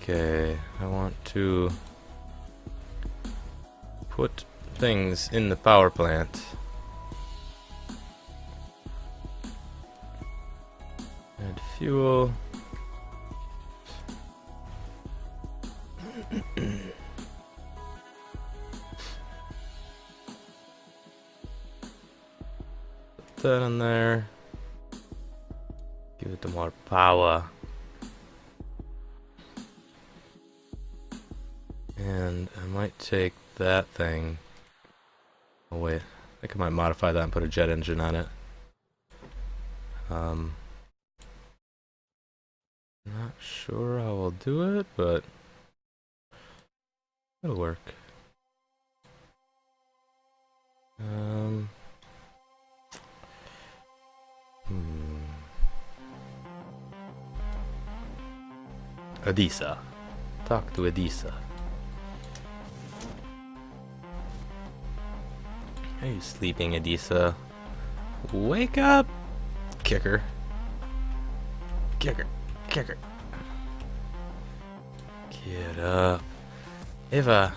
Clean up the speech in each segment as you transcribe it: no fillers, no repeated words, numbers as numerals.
Okay, I want to put things in the power plant. Add fuel. Put that in there. Give it the more power. And I might take that thing. Oh wait, I think I might modify that and put a jet engine on it. Not sure how I'll do it, but it'll work. Adisa. Talk to Adisa. Are you sleeping, Adisa? Wake up! Kicker. Kicker. Kicker. Get up. Eva,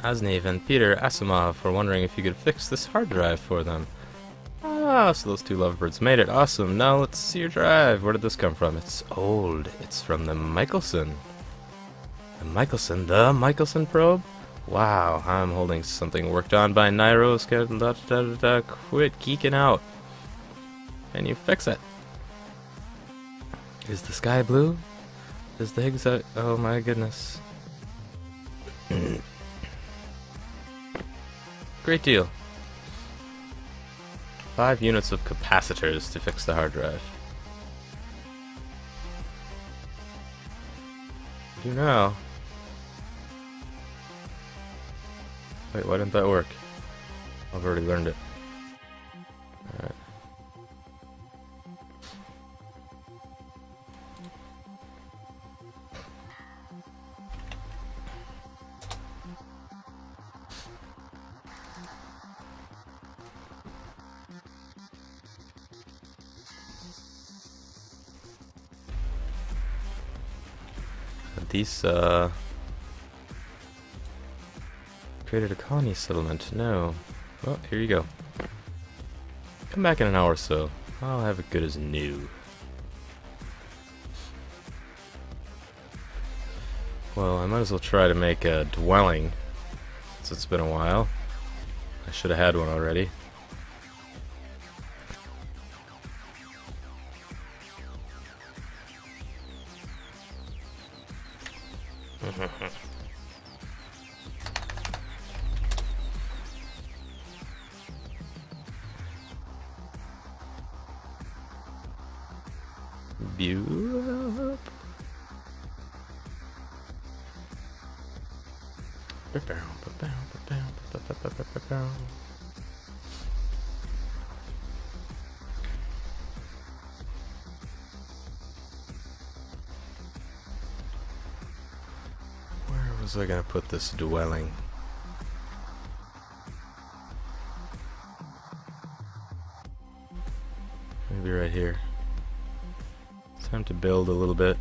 Asnev, and Peter Asimov were wondering if you could fix this hard drive for them. Ah, so those two lovebirds made it. Awesome. Now let's see your drive. Where did this come from? It's old. It's from the Michelson. The Michelson probe? Wow, I'm holding something worked on by Nairo. Quit geeking out. Can you fix it? Is the sky blue? Is the Higgs out? Oh my goodness. Great deal. 5 units of capacitors to fix the hard drive. Do now. Wait, why didn't that work? I've already learned it. Alright. These, created a colony settlement. No. Well, here you go. Come back in an hour or so. I'll have it good as new. Well, I might as well try to make a dwelling, since it's been a while. I should have had one already. Beautiful. Where was I gonna put this dwelling? Maybe right here. Time to build a little bit.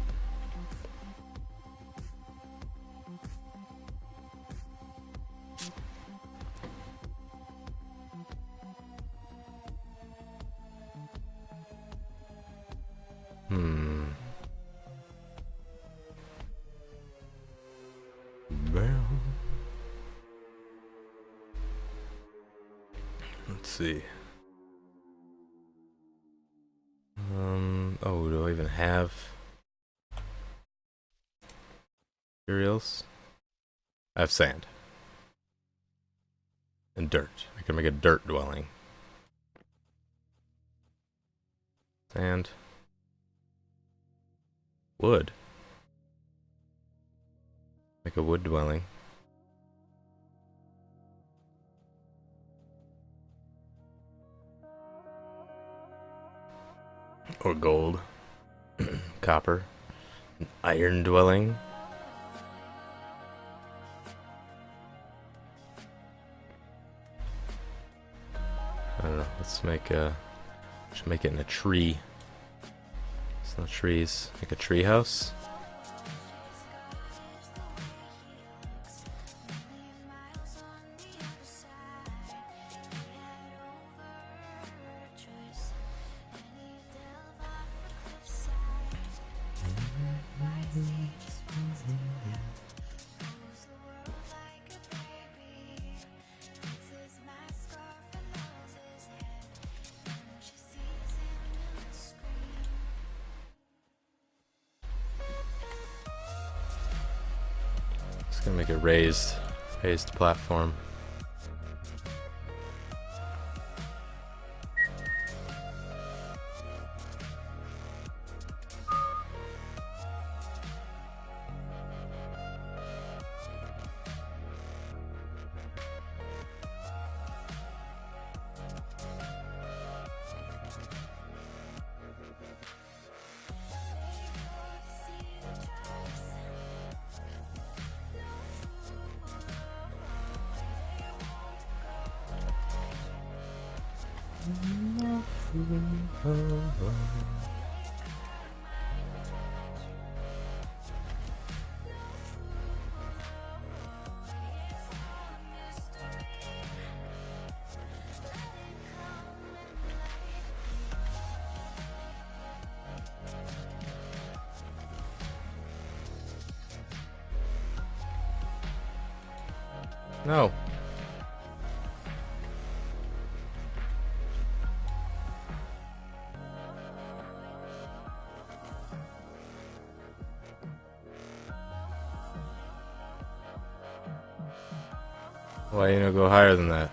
Let's see. Oh, do I even have materials? I have sand. And dirt. I can make a dirt dwelling. Sand. Wood. Make a wood dwelling. Or gold. Copper. An iron dwelling. I don't know. Let's make a... should make it in a tree. It's not trees. Make a tree house. Gonna make a raised platform. No. Why you don't go higher than that?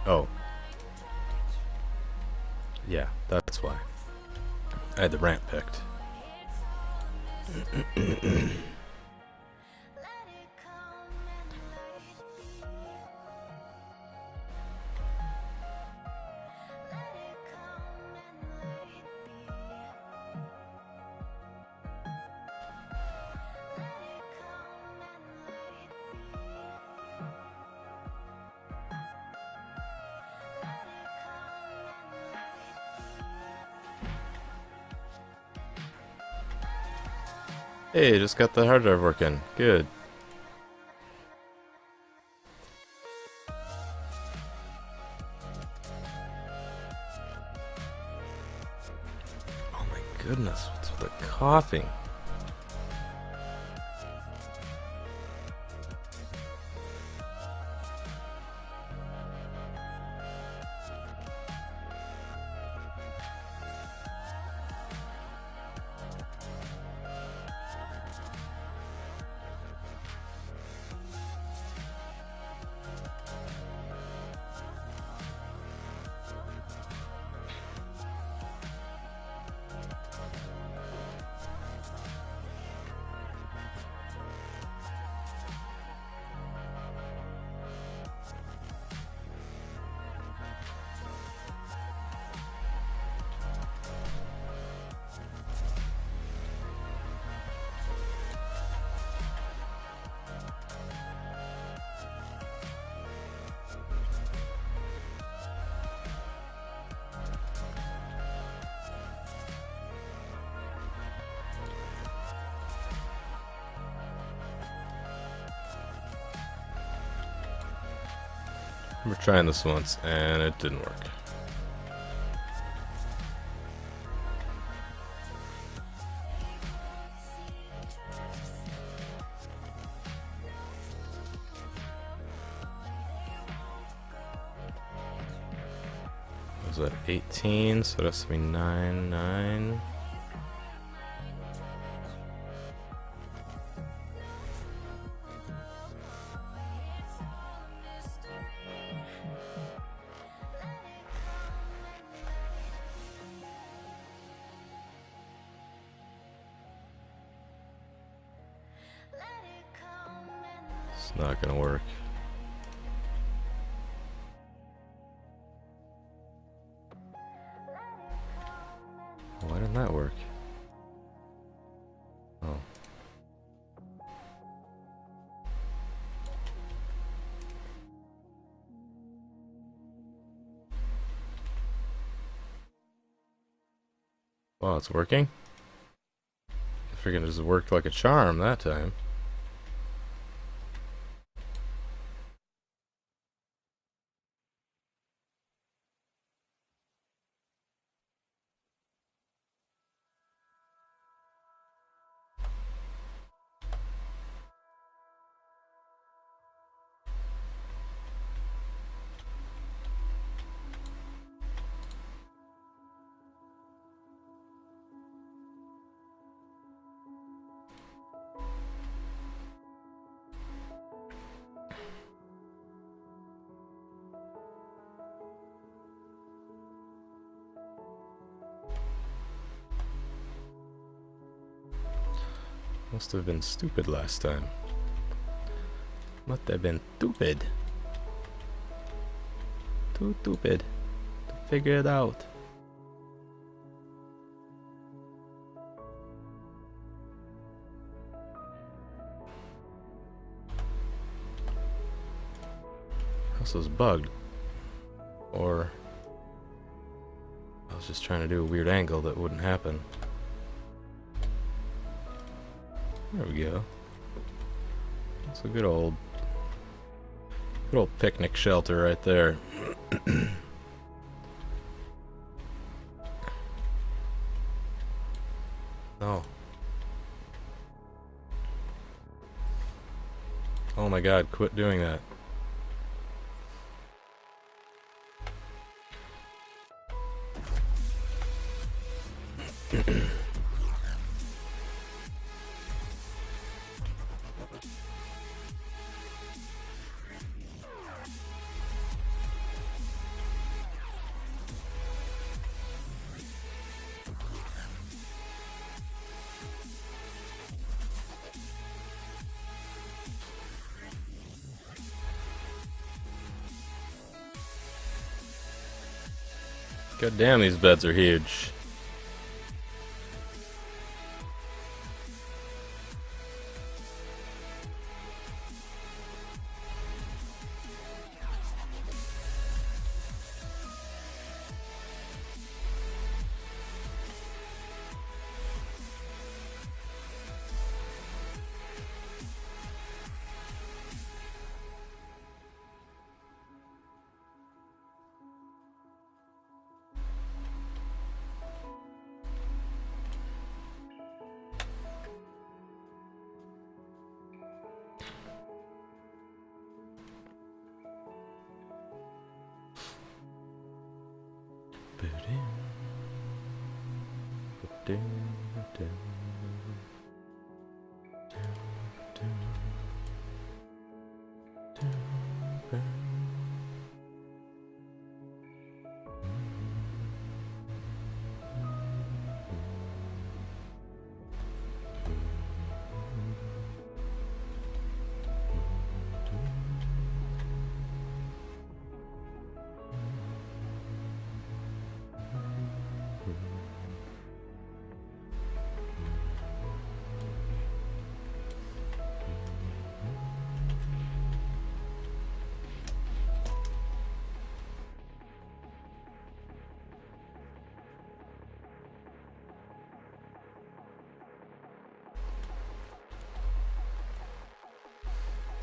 Oh. Yeah, that's why. I had the ramp picked. Hey, just got the hard drive working. Good. Oh my goodness, what's with the coughing? We're trying this once, and it didn't work. Was that 18? So that's to be 9, 9. It's not gonna work. Why didn't that work? Oh. Wow, it's working? I figured it just worked like a charm that time. Must have been stupid last time. Must have been stupid. Too stupid to figure it out. House was bugged. Or I was just trying to do a weird angle that wouldn't happen. There we go. It's a good old picnic shelter right there. No. Oh my god, quit doing that. God damn, these beds are huge.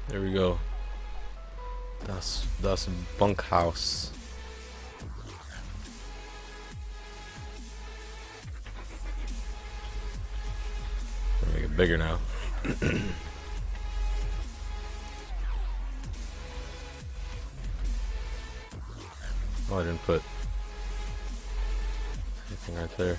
There we go. Das Bunkhaus. Make it bigger now. Oh, I didn't put anything right there.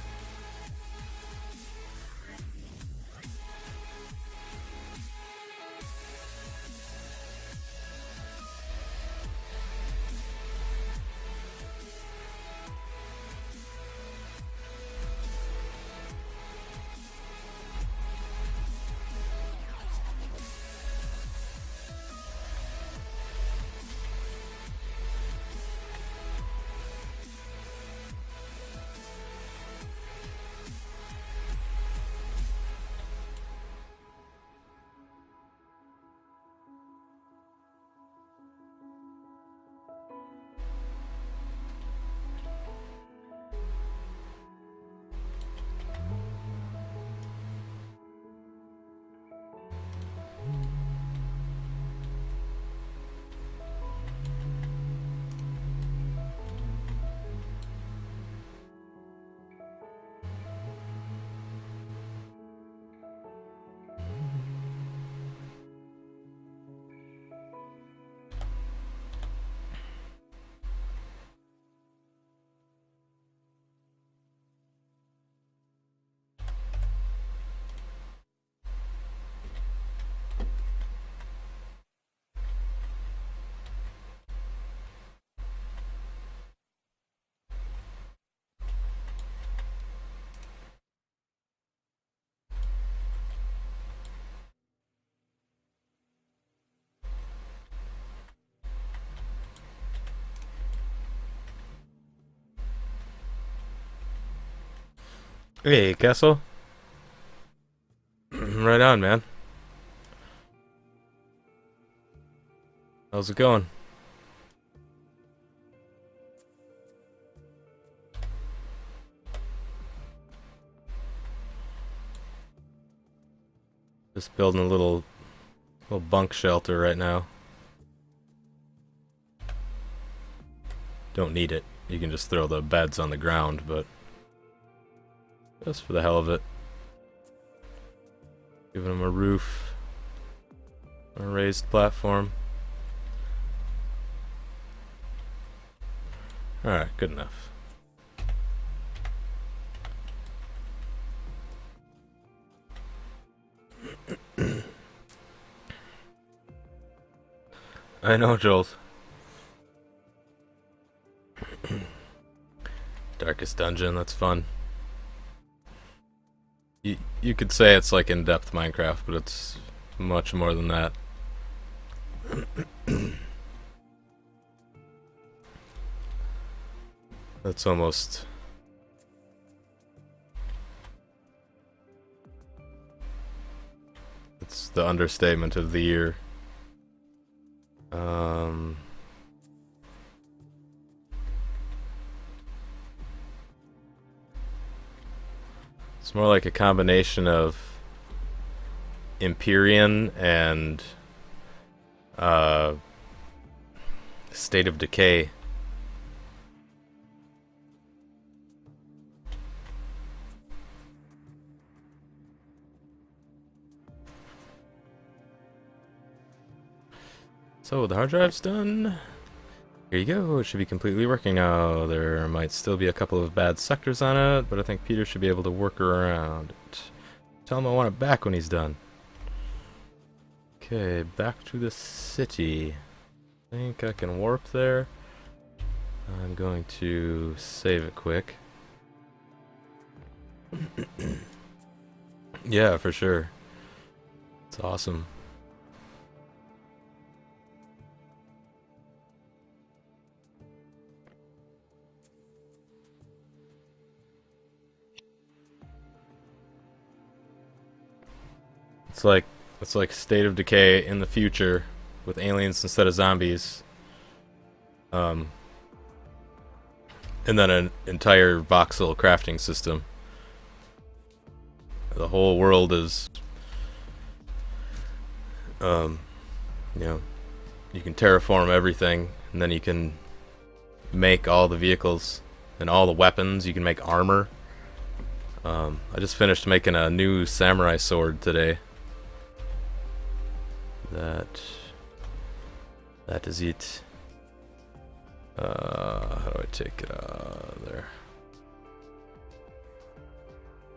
Hey, Castle. Right on, man. How's it going? Just building a little bunk shelter right now. Don't need it. You can just throw the beds on the ground, but just for the hell of it. Giving them a roof, a raised platform. Alright, good enough. I know, Jolt. Darkest dungeon, that's fun. You could say it's like in-depth Minecraft, but it's much more than that. That's almost... It's the understatement of the year. It's more like a combination of Empyrean and State of Decay. So the hard drive's done. Here you go, it should be completely working now. There might still be a couple of bad sectors on it, but I think Peter should be able to work around it. Tell him I want it back when he's done. Okay, back to the city. I think I can warp there. I'm going to save it quick. Yeah, for sure. It's awesome. It's like State of Decay in the future with aliens instead of zombies. And then an entire voxel crafting system. The whole world is you know, you can terraform everything, and then you can make all the vehicles and all the weapons. You can make armor. I just finished making a new samurai sword today. That is it. How do I take it there?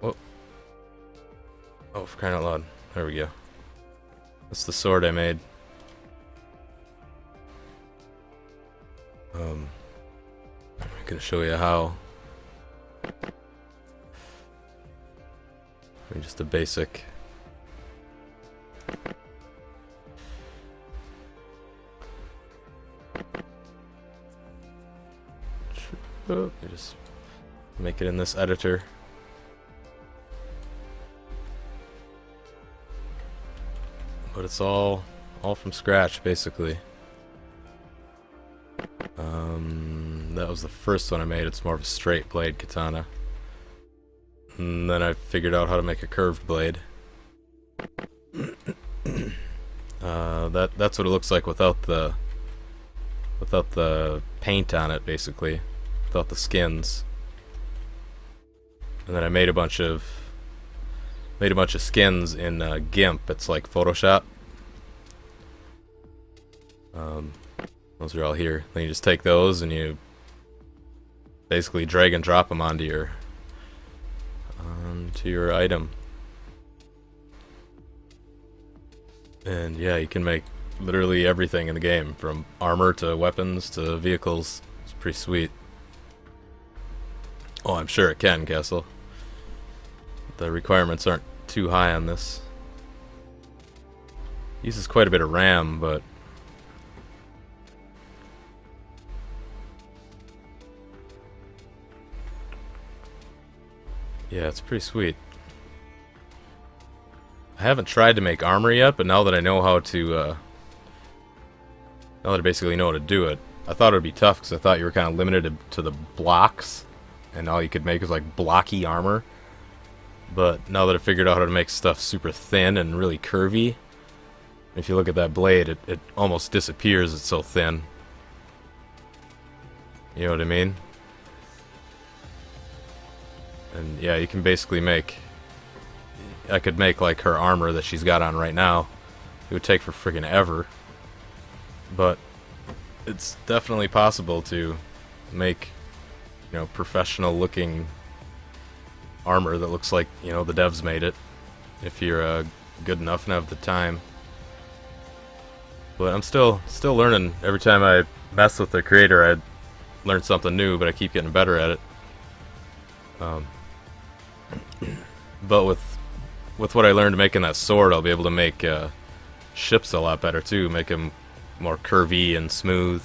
Whoa. Oh, for crying out loud. There we go. That's the sword I made. I'm gonna show you how. I mean, just a basic. You just make it in this editor. But it's all from scratch, basically. That was the first one I made. It's more of a straight blade katana. And then I figured out how to make a curved blade. That's what it looks like without the paint on it, basically, without the skins. And then I made a bunch of skins in GIMP. It's like Photoshop. Those are all here. Then you just take those and you basically drag and drop them onto your item. And yeah, you can make literally everything in the game, from armor to weapons to vehicles. It's pretty sweet. Oh, I'm sure it can, Castle. The requirements aren't too high on this. Uses quite a bit of RAM, but Yeah, it's pretty sweet. I haven't tried to make armor yet, but now that I know how to, now that I basically know how to do it, I thought it would be tough because I thought you were kind of limited to the blocks, and all you could make was like blocky armor. But now that I figured out how to make stuff super thin and really curvy, if you look at that blade, it almost disappears, it's so thin. You know what I mean? And yeah, you can basically make... I could make like her armor that she's got on right now. It would take for friggin' ever. But it's definitely possible to make, you know, professional looking armor that looks like, you know, the devs made it. If you're good enough and have the time. But I'm still learning. Every time I mess with the creator, I learn something new, but I keep getting better at it. But with what I learned making that sword, I'll be able to make ships a lot better too. Make them more curvy and smooth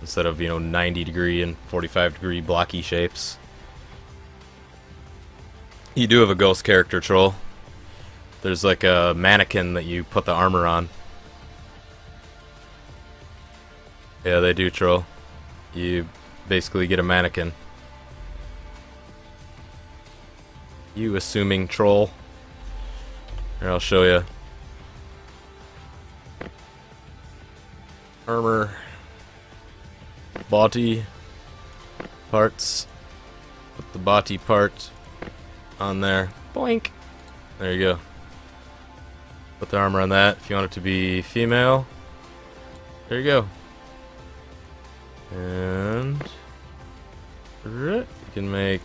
instead of, you know, 90 degree and 45 degree blocky shapes. You do have a ghost character, Troll. There's like a mannequin that you put the armor on. Yeah, they do, Troll. You basically get a mannequin. You assuming troll. Here, I'll show you. Armor. Body. Parts. Put the body part on there. Boink. There you go. Put the armor on that. If you want it to be female, there you go. And you can make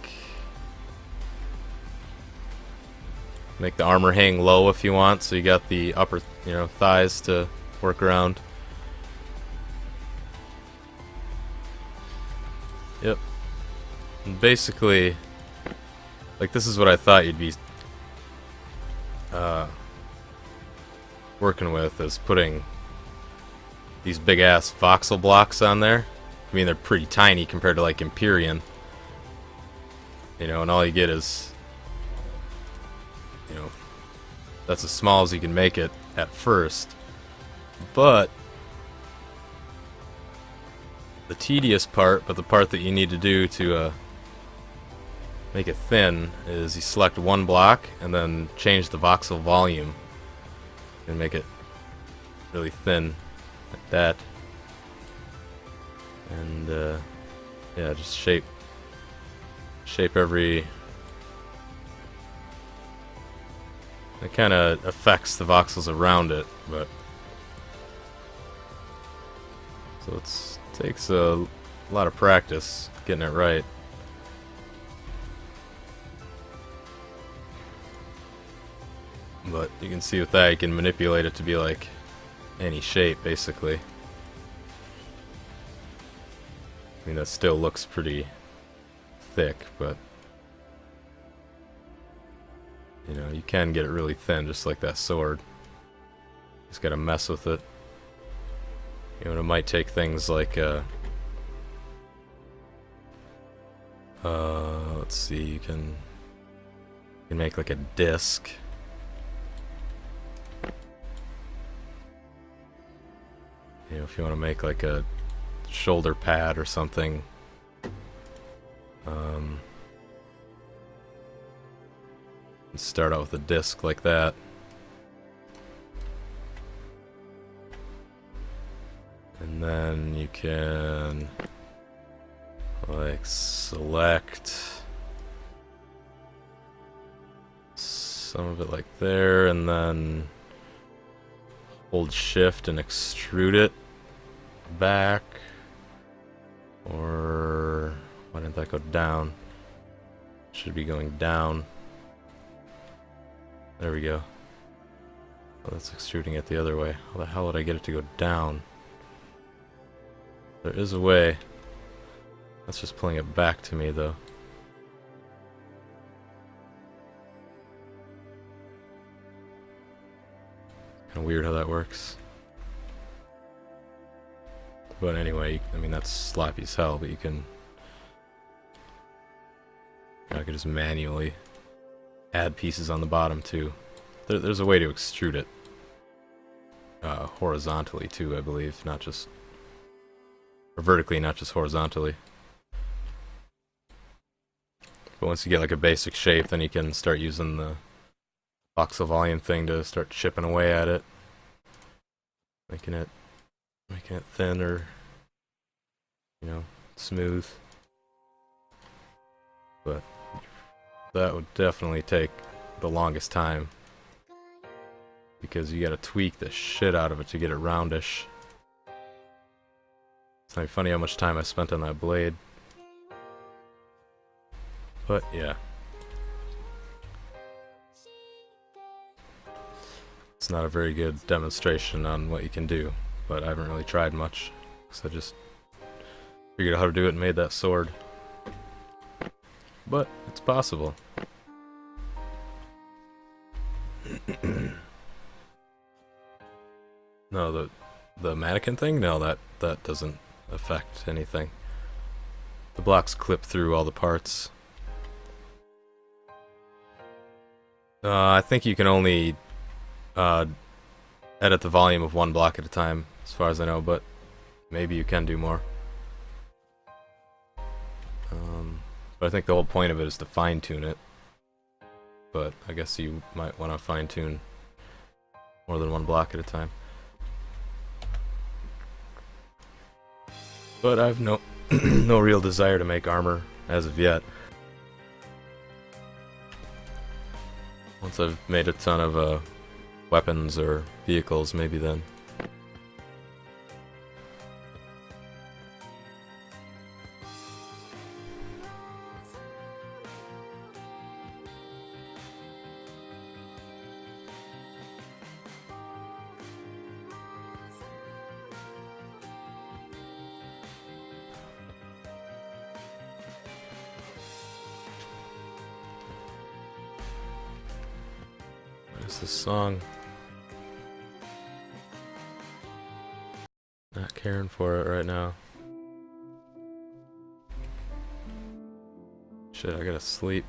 the armor hang low if you want, so you got the upper, you know, thighs to work around. Yep. And basically, like, this is what I thought you'd be working with, is putting these big ass voxel blocks on there. I mean, they're pretty tiny compared to like Empyrean, you know, and all you get is, you know, that's as small as you can make it at first. But the tedious part, but the part that you need to do to make it thin, is you select one block and then change the voxel volume and make it really thin like that. And yeah, just shape every... It kind of affects the voxels around it, but so it takes a lot of practice getting it right. But you can see with that, you can manipulate it to be like any shape, basically. I mean, that still looks pretty thick, but you know, you can get it really thin, just like that sword. Just gotta mess with it. You know, it might take things like, let's see, you can make like a disc. You know, if you want to make like a shoulder pad or something. Start out with a disc like that. And then you can like select some of it like there, and then hold shift and extrude it back. Or why didn't that go down? Should be going down. There we go. Oh, that's extruding it the other way. How the hell did I get it to go down? There is a way. That's just pulling it back to me, though. Kinda weird how that works. But anyway, I mean, that's sloppy as hell, but you can I could just manually add pieces on the bottom too. There's a way to extrude it horizontally too, I believe, not just, or vertically, not just horizontally. But once you get like a basic shape, then you can start using the voxel volume thing to start chipping away at it, making it thin or, you know, smooth. But that would definitely take the longest time, because you gotta tweak the shit out of it to get it roundish. It's not funny how much time I spent on that blade. But yeah. It's not a very good demonstration on what you can do, but I haven't really tried much, because I just figured out how to do it and made that sword. But it's possible. No, the mannequin thing? No, that doesn't affect anything. The blocks clip through all the parts. I think you can only edit the volume of one block at a time, as far as I know, but maybe you can do more. But I think the whole point of it is to fine-tune it. But I guess you might want to fine-tune more than one block at a time. But I've no no real desire to make armor as of yet. Once I've made a ton of weapons or vehicles, maybe then. This song. Not caring for it right now. Shit, I gotta sleep.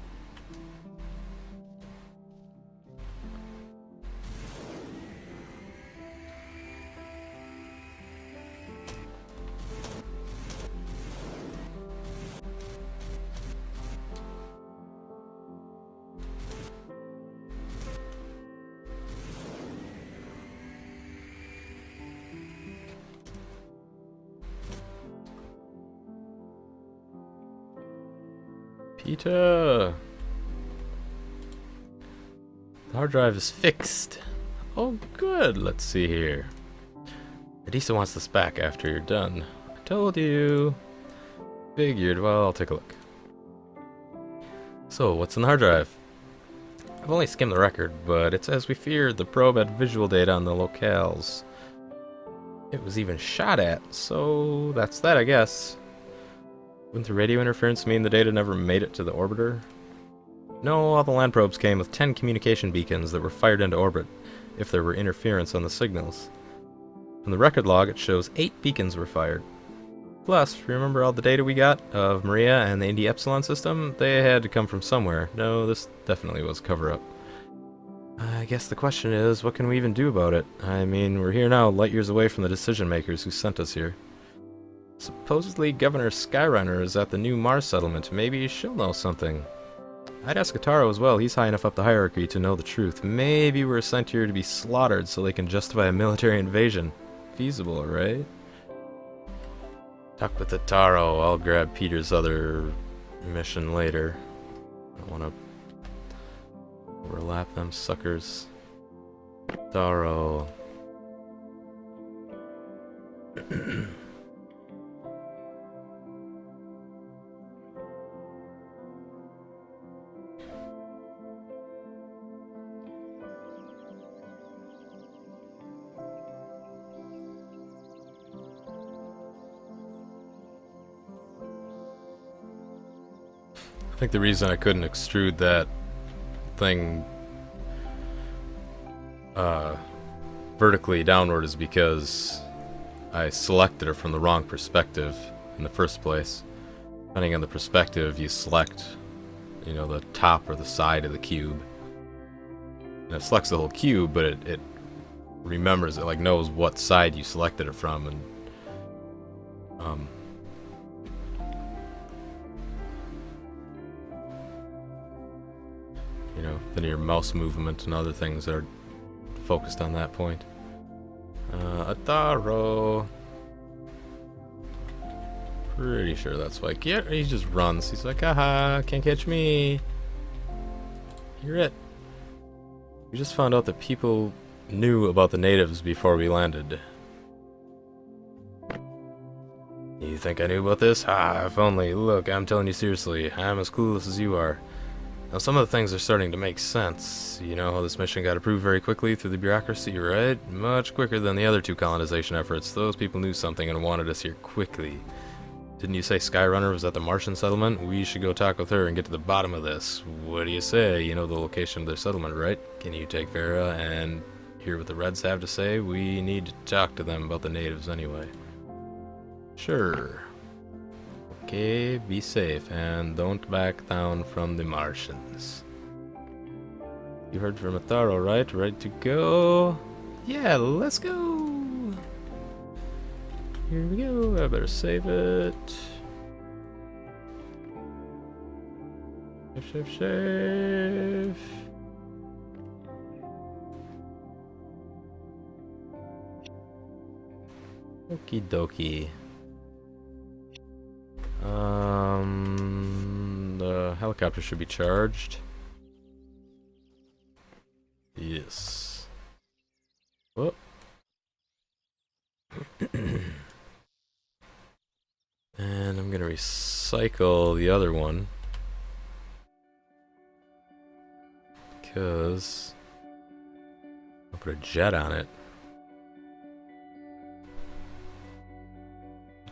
Peter! The hard drive is fixed. Oh good, let's see here. Adisa wants this back after you're done. I told you. Figured, well, I'll take a look. So, what's in the hard drive? I've only skimmed the record, but it's as we feared. The probe had visual data on the locales. It was even shot at, so that's that, I guess. Wouldn't the radio interference mean the data never made it to the orbiter? No, all the land probes came with 10 communication beacons that were fired into orbit if there were interference on the signals. From the record log, it shows 8 beacons were fired. Plus, remember all the data we got of Maria and the Indy Epsilon system? They had to come from somewhere. No, this definitely was cover-up. I guess the question is, what can we even do about it? I mean, we're here now, light years away from the decision makers who sent us here. Supposedly, Governor Skyrunner is at the new Mars settlement. Maybe she'll know something. I'd ask Ataro as well. He's high enough up the hierarchy to know the truth. Maybe we're sent here to be slaughtered so they can justify a military invasion. Feasible, right? Talk with Ataro. I'll grab Peter's other mission later. I don't want to overlap them suckers. Ataro. I think the reason I couldn't extrude that thing vertically downward is because I selected it from the wrong perspective in the first place. Depending on the perspective you select, you know, the top or the side of the cube. And it selects the whole cube, but it remembers, it like knows what side you selected it from, and you know, then your mouse movement and other things are focused on that point. Ataro. Pretty sure that's like, yeah, he just runs. He's like, aha, can't catch me. You're it. We just found out that people knew about the natives before we landed. You think I knew about this? Ah, if only. Look, I'm telling you seriously, I'm as clueless as you are. Now, some of the things are starting to make sense. You know how this mission got approved very quickly through the bureaucracy, right? Much quicker than the other two colonization efforts. Those people knew something and wanted us here quickly. Didn't you say Skyrunner was at the Martian settlement? We should go talk with her and get to the bottom of this. What do you say? You know the location of their settlement, right? Can you take Vera and hear what the Reds have to say? We need to talk to them about the natives anyway. Sure. Okay, be safe and don't back down from the Martians. You heard from Ataro, right? Ready to go? Yeah, let's go! Here we go, I better save it. Save. Okie dokie. The helicopter should be charged. Yes. Whoop. And I'm gonna recycle the other one, because I'll put a jet on it.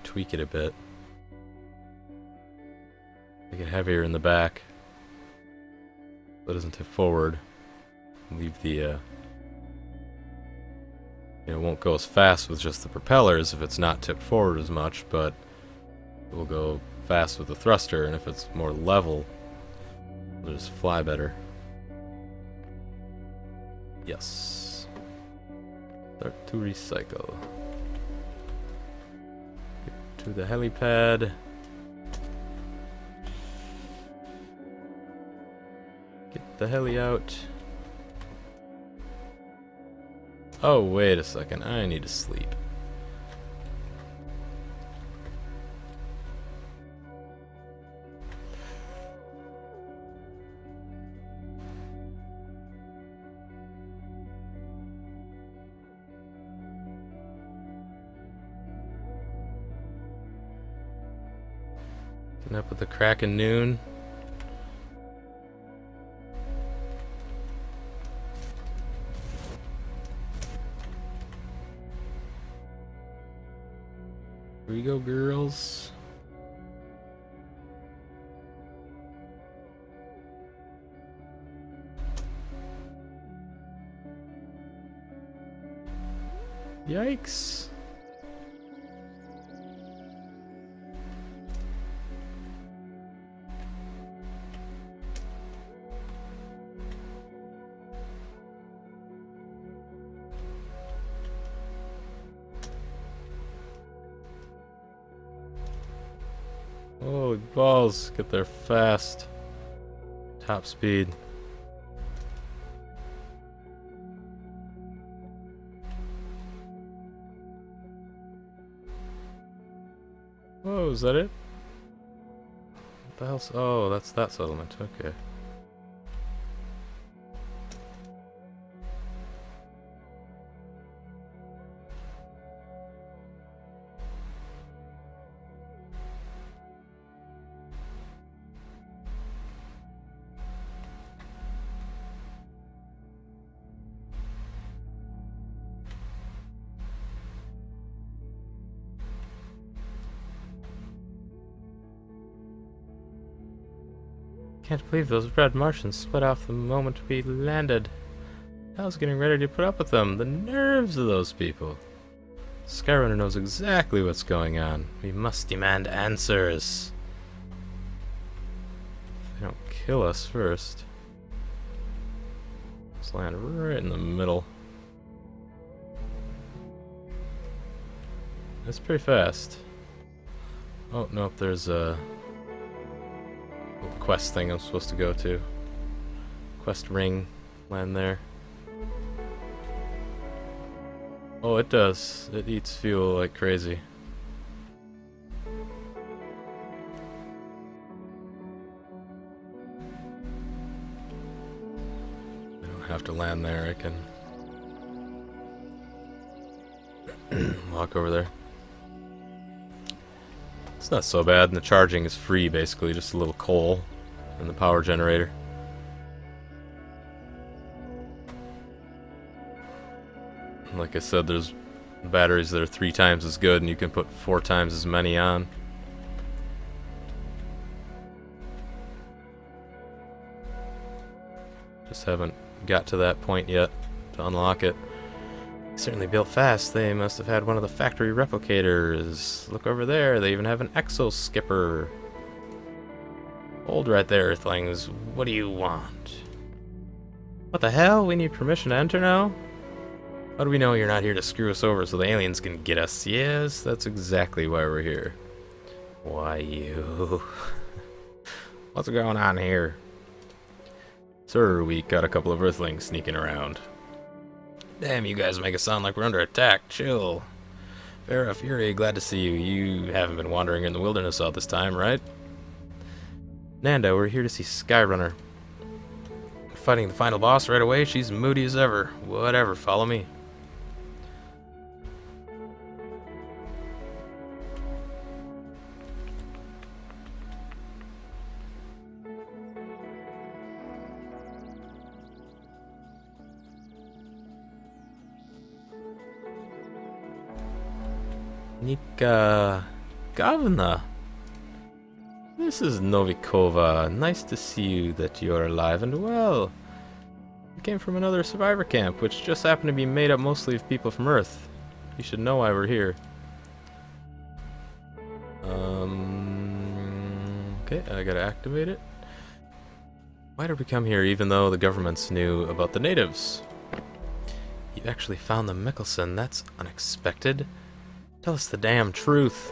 Tweak it a bit. Make it heavier in the back. So it doesn't tip forward. Leave the, you know, it won't go as fast with just the propellers if it's not tipped forward as much, but it will go fast with the thruster, and if it's more level, it'll just fly better. Yes. Start to recycle. Get to the helipad. Get the heli out. Oh, wait a second. I need to sleep. Getting up with the crack of noon. Here we go, girls. Yikes. Oh, balls, get there fast. Top speed. Oh, is that it? What the hell's... Oh, that's that settlement. Okay. Can't believe those red Martians split off the moment we landed. I was getting ready to put up with them. The nerves of those people. Skyrunner knows exactly what's going on. We must demand answers. They don't kill us first. Let's land right in the middle. That's pretty fast. Oh, nope, there's a little quest thing I'm supposed to go to. Quest ring, land there. Oh, it does. It eats fuel like crazy. I don't have to land there, I can walk over there. It's not so bad, and the charging is free basically, just a little coal and the power generator. Like I said, there's batteries that are 3 times as good, and you can put 4 times as many on. Just haven't got to that point yet to unlock it. Certainly built fast. They must have had one of the factory replicators. Look over there, they even have an exo skipper. Hold right there, Earthlings. What do you want? What the hell? We need permission to enter now? How do we know you're not here to screw us over so the aliens can get us? Yes, that's exactly why we're here. Why you? What's going on here? Sir, we got a couple of Earthlings sneaking around. Damn, you guys make it sound like we're under attack. Chill. Vera, Fury, glad to see you. You haven't been wandering in the wilderness all this time, right? Nanda, we're here to see Skyrunner. Fighting the final boss right away. She's moody as ever. Whatever, follow me. Nika Gavna. This is Novikova. Nice to see you that you're alive and well. We came from another survivor camp, which just happened to be made up mostly of people from Earth. You should know why we're here. Okay, I gotta activate it. Why did we come here even though the governments knew about the natives? You actually found the Mikkelsen. That's unexpected. Tell us the damn truth.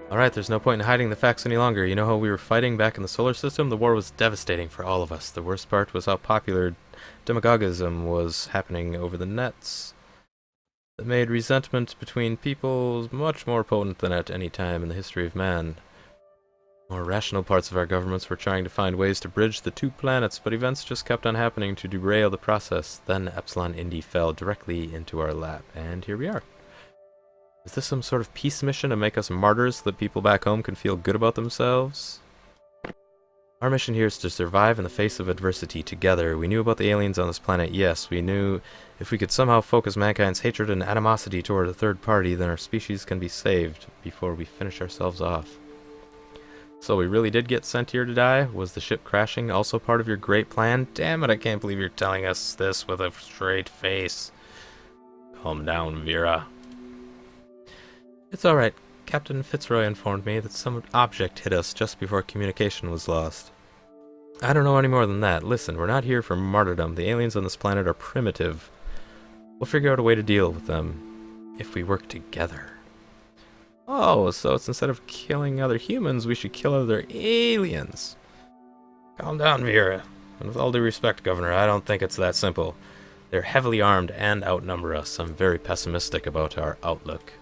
Alright, there's no point in hiding the facts any longer. You know how we were fighting back in the solar system? The war was devastating for all of us. The worst part was how popular demagogism was happening over the nets. It made resentment between peoples much more potent than at any time in the history of man. More rational parts of our governments were trying to find ways to bridge the 2 planets, but events just kept on happening to derail the process. Then Epsilon Indi fell directly into our lap, and here we are. Is this some sort of peace mission to make us martyrs so that people back home can feel good about themselves? Our mission here is to survive in the face of adversity together. We knew about the aliens on this planet, yes. We knew if we could somehow focus mankind's hatred and animosity toward a third party, then our species can be saved before we finish ourselves off. So we really did get sent here to die? Was the ship crashing also part of your great plan? Damn it, I can't believe you're telling us this with a straight face. Calm down, Vera. It's alright. Captain Fitzroy informed me that some object hit us just before communication was lost. I don't know any more than that. Listen, we're not here for martyrdom. The aliens on this planet are primitive. We'll figure out a way to deal with them if we work together. Oh, so it's instead of killing other humans, we should kill other aliens. Calm down, Vera. And with all due respect, Governor, I don't think it's that simple. They're heavily armed and outnumber us. I'm very pessimistic about our outlook.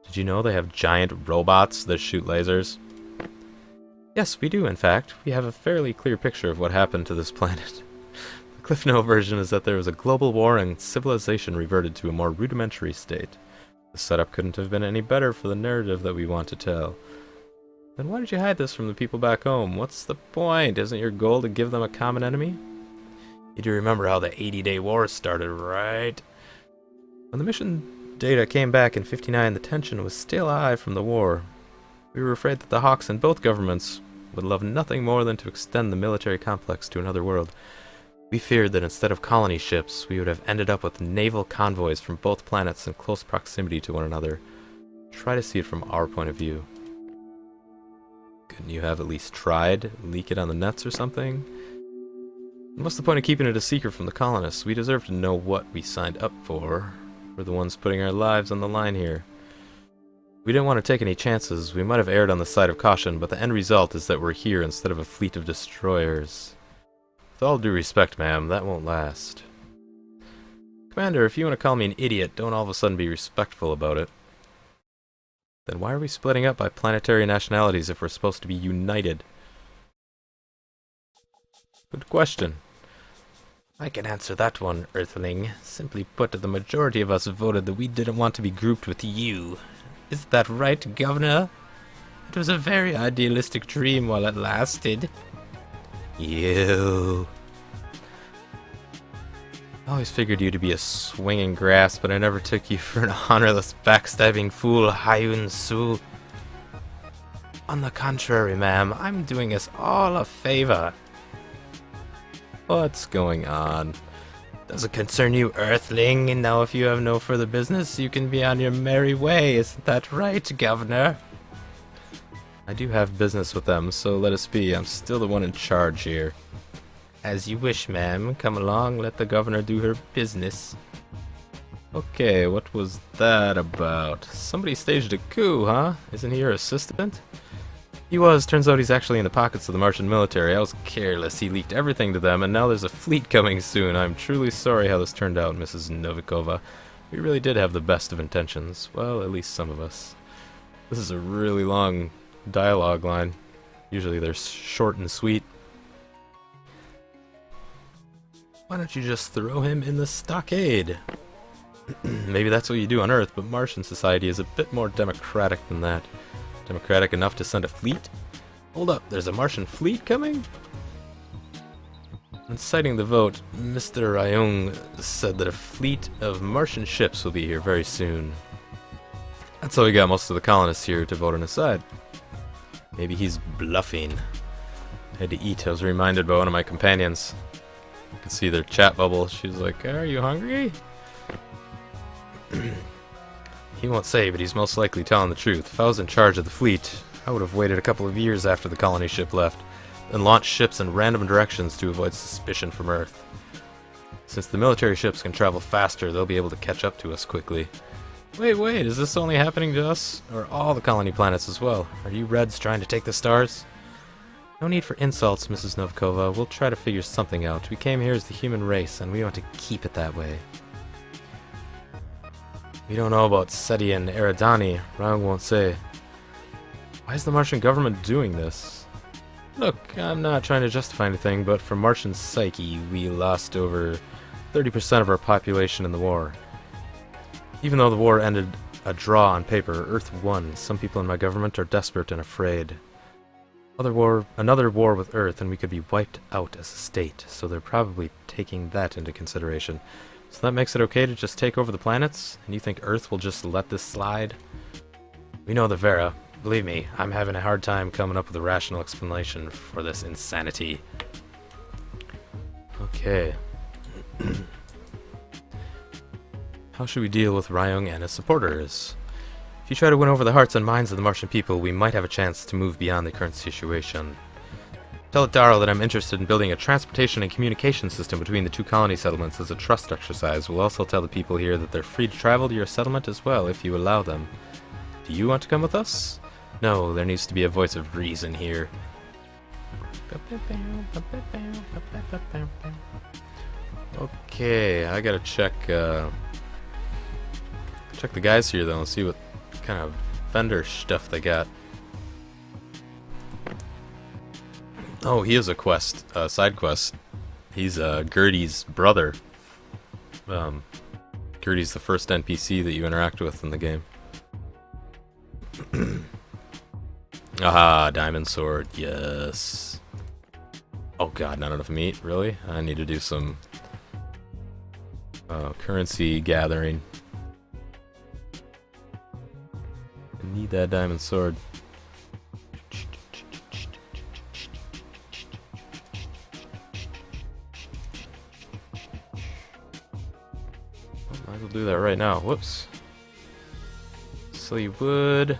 Did you know they have giant robots that shoot lasers? Yes, we do, in fact. We have a fairly clear picture of what happened to this planet. The Cliff Note version is that there was a global war and civilization reverted to a more rudimentary state. The setup couldn't have been any better for the narrative that we want to tell. Then why did you hide this from the people back home? What's the point? Isn't your goal to give them a common enemy? You do remember how the 80-day war started, right? When the mission data came back in '59, the tension was still high from the war. We were afraid that the Hawks in both governments would love nothing more than to extend the military complex to another world. We feared that instead of colony ships, we would have ended up with naval convoys from both planets in close proximity to one another. Try to see it from our point of view. Couldn't you have at least tried? Leak it on the nets or something? What's the point of keeping it a secret from the colonists? We deserve to know what we signed up for. We're the ones putting our lives on the line here. We didn't want to take any chances. We might have erred on the side of caution, but the end result is that we're here instead of a fleet of destroyers. With all due respect, ma'am, that won't last. Commander, if you want to call me an idiot, don't all of a sudden be respectful about it. Then why are we splitting up by planetary nationalities if we're supposed to be united? Good question. I can answer that one, Earthling. Simply put, the majority of us voted that we didn't want to be grouped with you. Isn't that right, Governor? It was a very idealistic dream while it lasted. You. I always figured you to be a swinging grass, but I never took you for an honorless, backstabbing fool, Hyun Soo. On the contrary, ma'am, I'm doing us all a favor. What's going on? Doesn't concern you, Earthling, and now if you have no further business, you can be on your merry way, isn't that right, Governor? I do have business with them, so let us be. I'm still the one in charge here. As you wish, ma'am. Come along, let the governor do her business. Okay, what was that about? Somebody staged a coup, huh? Isn't he your assistant? He was. Turns out he's actually in the pockets of the Martian military. I was careless. He leaked everything to them, and now there's a fleet coming soon. I'm truly sorry how this turned out, Mrs. Novikova. We really did have the best of intentions. Well, at least some of us. This is a really long dialogue line. Usually they're short and sweet. Why don't you just throw him in the stockade? Maybe that's what you do on Earth, but Martian society is a bit more democratic than that. Democratic enough to send a fleet? Hold up, there's a Martian fleet coming? When citing the vote, Mr. Ryung said that a fleet of Martian ships will be here very soon. That's how we got most of the colonists here to vote on his side. Maybe he's bluffing. I had to eat. I was reminded by one of my companions. You could see their chat bubble. She was like, "Are you hungry?" He won't say, but he's most likely telling the truth. If I was in charge of the fleet, I would have waited a couple of years after the colony ship left, and launched ships in random directions to avoid suspicion from Earth. Since the military ships can travel faster, they'll be able to catch up to us quickly. Wait, is this only happening to us? Or all the colony planets as well? Are you Reds trying to take the stars? No need for insults, Mrs. Novikova. We'll try to figure something out. We came here as the human race, and we want to keep it that way. We don't know about Seti and Eridani. Ryung won't say. Why is the Martian government doing this? Look, I'm not trying to justify anything, but for Martian psyche, we lost over 30% of our population in the war. Even though the war ended a draw on paper, Earth won. Some people in my government are desperate and afraid. Another war with Earth, and we could be wiped out as a state, so they're probably taking that into consideration. So that makes it okay to just take over the planets? And you think Earth will just let this slide? We know the Vera. Believe me, I'm having a hard time coming up with a rational explanation for this insanity. Okay. How should we deal with Ryung and his supporters? If you try to win over the hearts and minds of the Martian people, we might have a chance to move beyond the current situation. Tell Darrell that I'm interested in building a transportation and communication system between the two colony settlements as a trust exercise. We'll also tell the people here that they're free to travel to your settlement as well, if you allow them. Do you want to come with us? No, there needs to be a voice of reason here. Okay, I gotta check the guys here though and see what kind of vendor stuff they got. Oh, he has a quest, side quest. He's Gertie's brother. Gertie's the first NPC that you interact with in the game. Aha, diamond sword, yes. Oh god, not enough meat, really? I need to do some currency gathering. I need that diamond sword. Might as well do that right now. Whoops. Silly wood.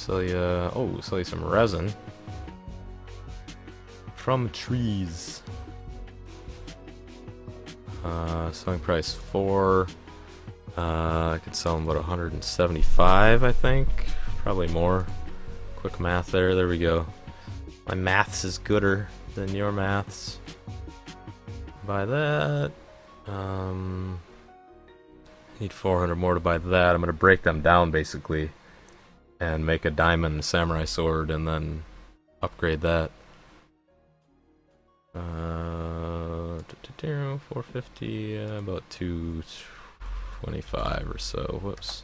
Sell you, sell you some resin. From trees. Selling price 4. I could sell them about 175, I think. Probably more. Quick math there. There we go. My maths is gooder than your maths. Buy that. Need 400 more to buy that. I'm gonna break them down basically, and make a diamond samurai sword, and then upgrade that. 450, about 225 or so. Whoops.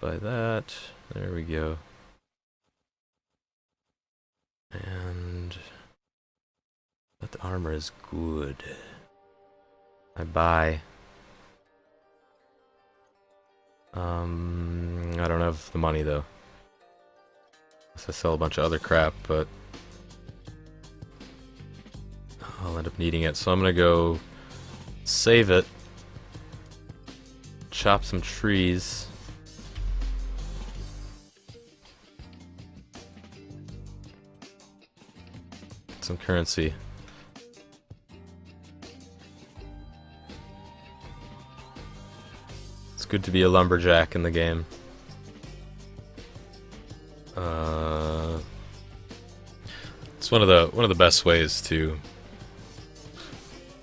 Buy that. There we go. And that armor is good. I buy. I don't have the money though. Unless I sell a bunch of other crap, but I'll end up needing it. So I'm gonna go save it, chop some trees, get some currency. It's good to be a lumberjack in the game. It's one of the best ways to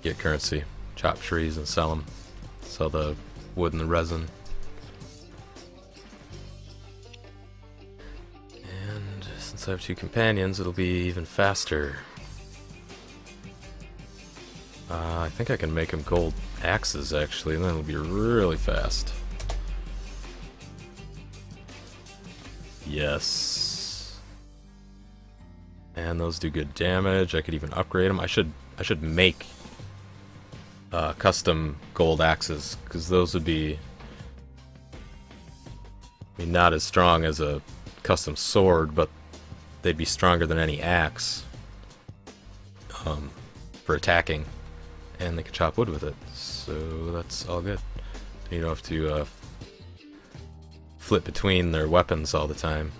get currency. Chop trees and sell them. Sell the wood and the resin. And since I have 2 companions, it'll be even faster. I think I can make them gold axes actually, and then it'll be really fast. Yes. And those do good damage. I could even upgrade them. I should make custom gold axes, because those would be, I mean, not as strong as a custom sword, but they'd be stronger than any axe for attacking, and they could chop wood with it. So that's all good. You don't have to flip between their weapons all the time.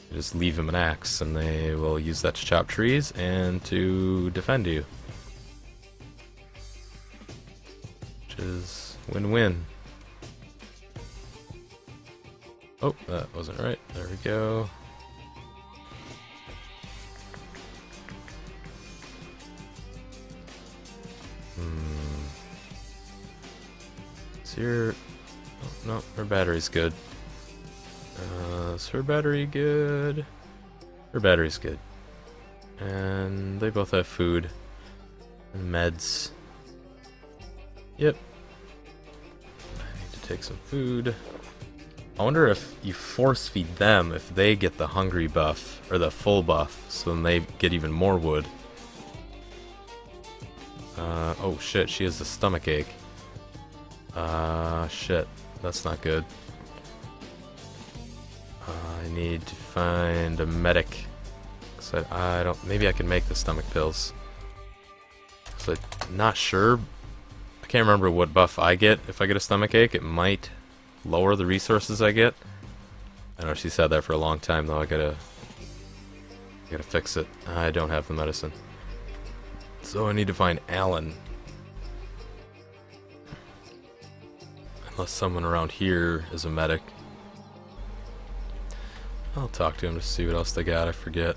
You just leave them an axe, and they will use that to chop trees and to defend you. Which is win-win. Oh, that wasn't right. There we go. Is your... Oh, no, her battery's good. Is her battery good? Her battery's good. And they both have food. And meds. Yep. I need to take some food. I wonder if you force feed them, if they get the hungry buff, or the full buff, so then they get even more wood. Oh shit, she has the stomach ache. Shit, that's not good. I need to find a medic. So I don't, maybe I can make the stomach pills. So I'm not sure. I can't remember what buff I get if I get a stomach ache. It might lower the resources I get. I know she's had that for a long time though. I gotta fix it. I don't have the medicine. So I need to find Alan. Unless someone around here is a medic. I'll talk to him to see what else they got. I forget.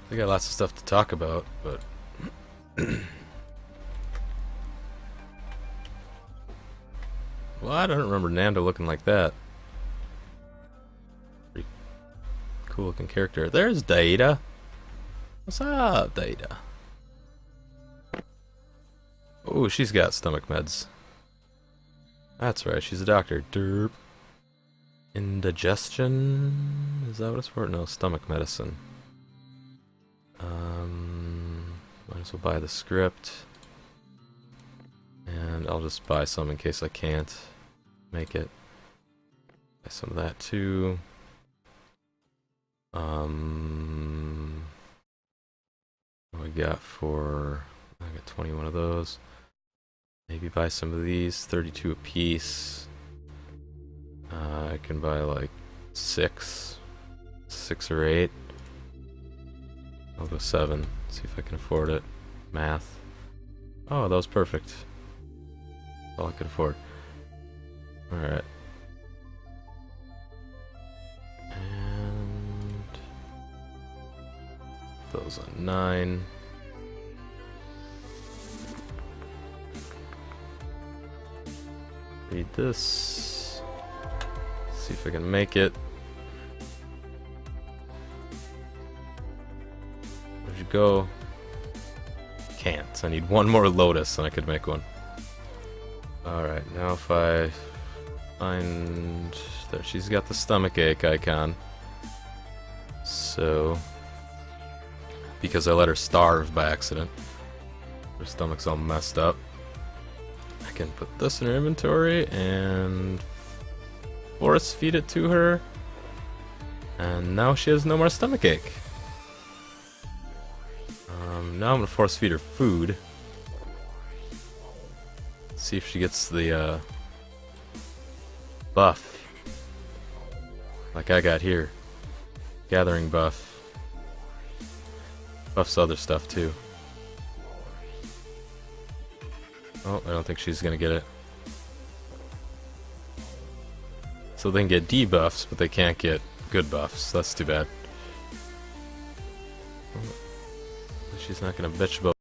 They got lots of stuff to talk about, but well, I don't remember Nando looking like that. Pretty cool looking character. There's Data. What's up, Data? Oh, she's got stomach meds. That's right, she's a doctor. Derp. Indigestion? Is that what it's for? No, stomach medicine. Might as well buy the script. And I'll just buy some in case I can't make it. Buy some of that too. What do we got for... I got 21 of those. Maybe buy some of these, 32 a piece. I can buy like 6 or 8. I'll go 7, see if I can afford it. Math. Oh, that was perfect. That's all I could afford. Alright. And those on 9. Read this. See if I can make it. Where'd you go? Can't. I need one more lotus and I could make one. Alright, now if I find... There, she's got the stomach ache icon. So... Because I let her starve by accident. Her stomach's all messed up. I can put this in her inventory and... force feed it to her. And now she has no more stomach ache. Now I'm gonna force feed her food. See if she gets the buff. Like I got here. Gathering buff. Buffs other stuff too. Oh, I don't think she's gonna get it. So they can get debuffs, but they can't get good buffs. That's too bad. She's not gonna bitch about